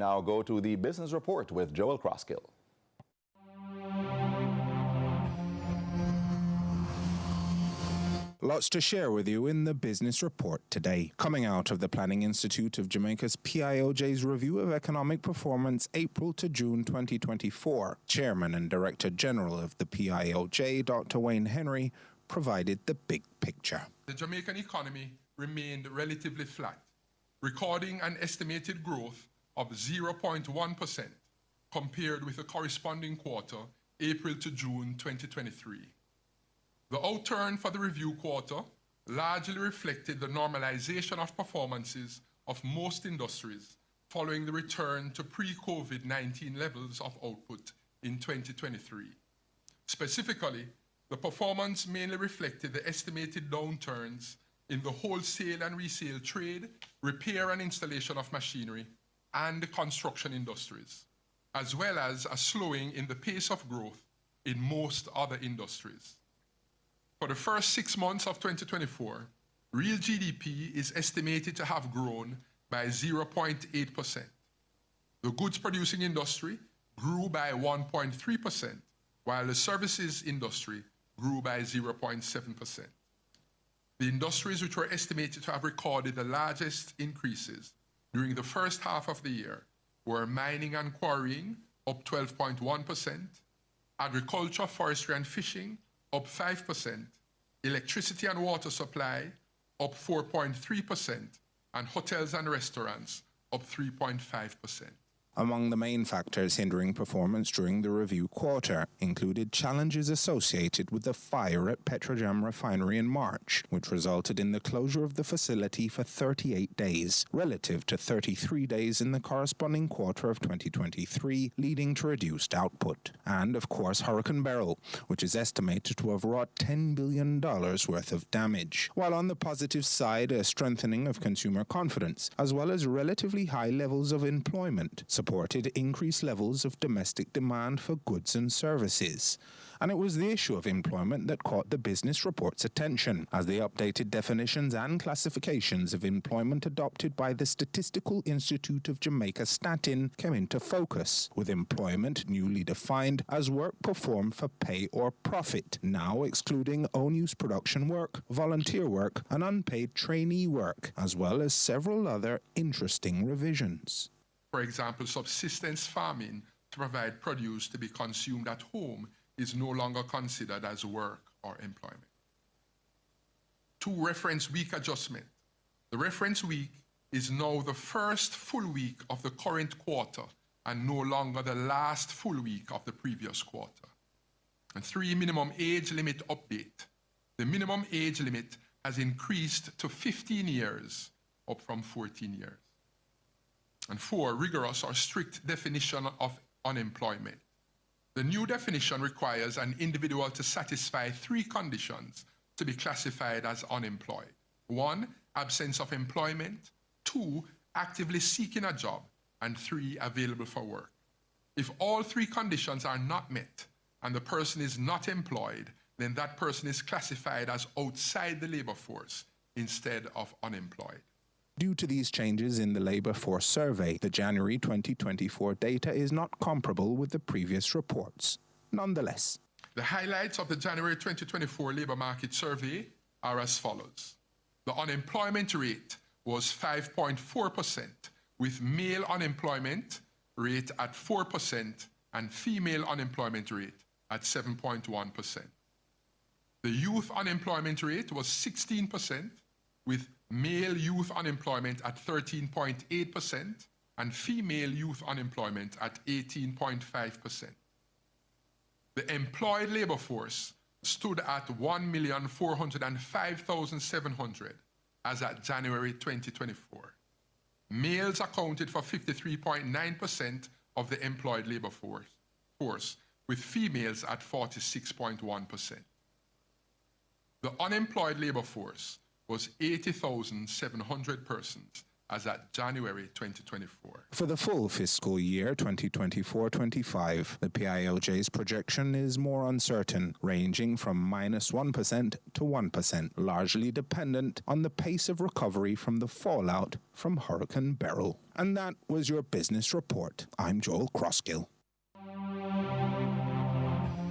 now go to the Business Report with Joel Crosskill. Lots to share with you in the Business Report today. Coming out of the Planning Institute of Jamaica's PIOJ's review of economic performance April to June 2024, Chairman and Director General of the PIOJ, Dr. Wayne Henry, provided the big picture. The Jamaican economy remained relatively flat, recording an estimated growth of 0.1% compared with the corresponding quarter, April to June 2023. The outturn for the review quarter largely reflected the normalization of performances of most industries following the return to pre-COVID-19 levels of output in 2023. Specifically, the performance mainly reflected the estimated downturns in the wholesale and resale trade, repair and installation of machinery, and the construction industries, as well as a slowing in the pace of growth in most other industries. For the first 6 months of 2024, real GDP is estimated to have grown by 0.8%. The goods producing industry grew by 1.3%, while the services industry grew by 0.7%. The industries which were estimated to have recorded the largest increases during the first half of the year were mining and quarrying, up 12.1%, agriculture, forestry and fishing, up 5%, electricity and water supply, up 4.3%, and hotels and restaurants, up 3.5%. Among the main factors hindering performance during the review quarter included challenges associated with the fire at PETROJAM refinery in March, which resulted in the closure of the facility for 38 days, relative to 33 days in the corresponding quarter of 2023, leading to reduced output. And, of course, Hurricane Beryl, which is estimated to have wrought $10 billion worth of damage. While on the positive side, a strengthening of consumer confidence, as well as relatively high levels of employment, supported increased levels of domestic demand for goods and services. And it was the issue of employment that caught the Business Report's attention, as the updated definitions and classifications of employment adopted by the Statistical Institute of Jamaica Statin came into focus, with employment newly defined as work performed for pay or profit, now excluding own-use production work, volunteer work, and unpaid trainee work, as well as several other interesting revisions. For example, subsistence farming to provide produce to be consumed at home is no longer considered as work or employment. 2. Reference week adjustment. The reference week is now the first full week of the current quarter and no longer the last full week of the previous quarter. And 3. Minimum age limit update. The minimum age limit has increased to 15 years, up from 14 years. And 4. Rigorous or strict definition of unemployment. The new definition requires an individual to satisfy 3 conditions to be classified as unemployed. 1. Absence of employment. 2. Actively seeking a job. And 3. Available for work. If all 3 conditions are not met and the person is not employed, then that person is classified as outside the labor force instead of unemployed. Due to these changes in the Labour Force Survey, the January 2024 data is not comparable with the previous reports. Nonetheless, the highlights of the January 2024 Labour Market Survey are as follows. The unemployment rate was 5.4%, with male unemployment rate at 4% and female unemployment rate at 7.1%. The youth unemployment rate was 16%, with male youth unemployment at 13.8% and female youth unemployment at 18.5%. The employed labor force stood at 1,405,700 as at January 2024. Males accounted for 53.9% of the employed labor force, with females at 46.1%. The unemployed labor force was 80,700 persons as at January 2024. For the full fiscal year 2024-25, the PIOJ's projection is more uncertain, ranging from -1% to 1%, largely dependent on the pace of recovery from the fallout from Hurricane Beryl. And that was your business report. I'm Joel Crosskill.